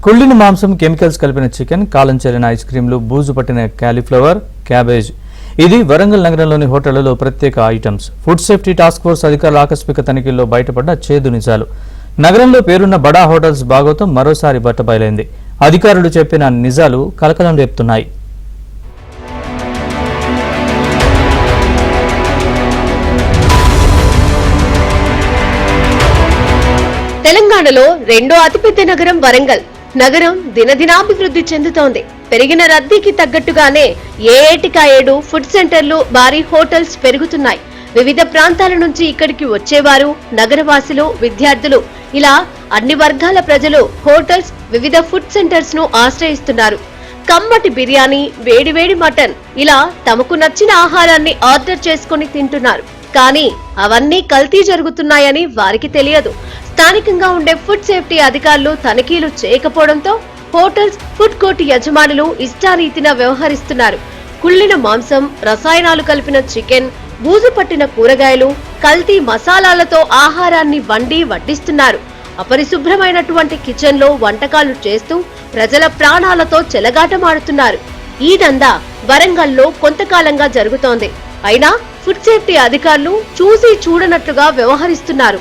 కుళ్ళిన మాంసం, కెమికల్స్ కలిపిన చికెన్, కాలం చెల్లిన ఐస్ క్రీంలు, బూజు పట్టిన కాలీఫ్లవర్, క్యాబేజ్ ఇది వరంగల్ నగరంలోని హోటళ్లలో ప్రత్యేక items. Food safety task force అధికారుల ఆకస్మిక తనిఖీల్లో బయటపడ్డ చేదు నిజాలు. నగరంలో పేరున్న బడా హోటల్స్ భాగోతం మరోసారి బట్టబయలైంది. అధికారులు చెప్పిన నిజాలు కలకలం రేపుతున్నాయి. తెలంగాణలో రెండో అతిపెద్ద నగరం వరంగల్. నగరం దినదినాభివృద్ధి చెందుతోంది. పెరిగిన రద్దీకి తగ్గట్టుగానే ఏటికా ఏడు ఫుడ్ సెంటర్లు, భారీ హోటల్స్ పెరుగుతున్నాయి. వివిధ ప్రాంతాల నుంచి ఇక్కడికి వచ్చేవారు, నగరవాసులు, విద్యార్థులు ఇలా అన్ని వర్గాల ప్రజలు హోటల్స్, వివిధ ఫుడ్ సెంటర్స్ ను ఆశ్రయిస్తున్నారు. కమ్మటి బిర్యానీ, వేడివేడి మటన్ ఇలా తమకు నచ్చిన ఆహారాన్ని ఆర్డర్ చేసుకుని తింటున్నారు. కానీ అవన్నీ కల్తీ జరుగుతున్నాయని వారికి తెలియదు. స్థానికంగా ఉండే ఫుడ్ సేఫ్టీ అధికారులు తనిఖీలు చేయకపోవడంతో హోటల్స్, ఫుడ్ కోర్టు యజమానులు ఇష్టారీతిన వ్యవహరిస్తున్నారు. కుళ్ళిన మాంసం, రసాయనాలు కలిపిన చికెన్, బూజు పట్టిన కూరగాయలు, కల్తీ మసాలాలతో ఆహారాన్ని వండి వడ్డిస్తున్నారు. అపరిశుభ్రమైనటువంటి కిచెన్ లో వంటకాలు చేస్తూ ప్రజల ప్రాణాలతో చెలగాటమాడుతున్నారు. ఈ దందా వరంగల్లో కొంతకాలంగా జరుగుతోంది. అయినా ఫుడ్ సేఫ్టీ అధికారులు చూసి చూడనట్లుగా వ్యవహరిస్తున్నారు.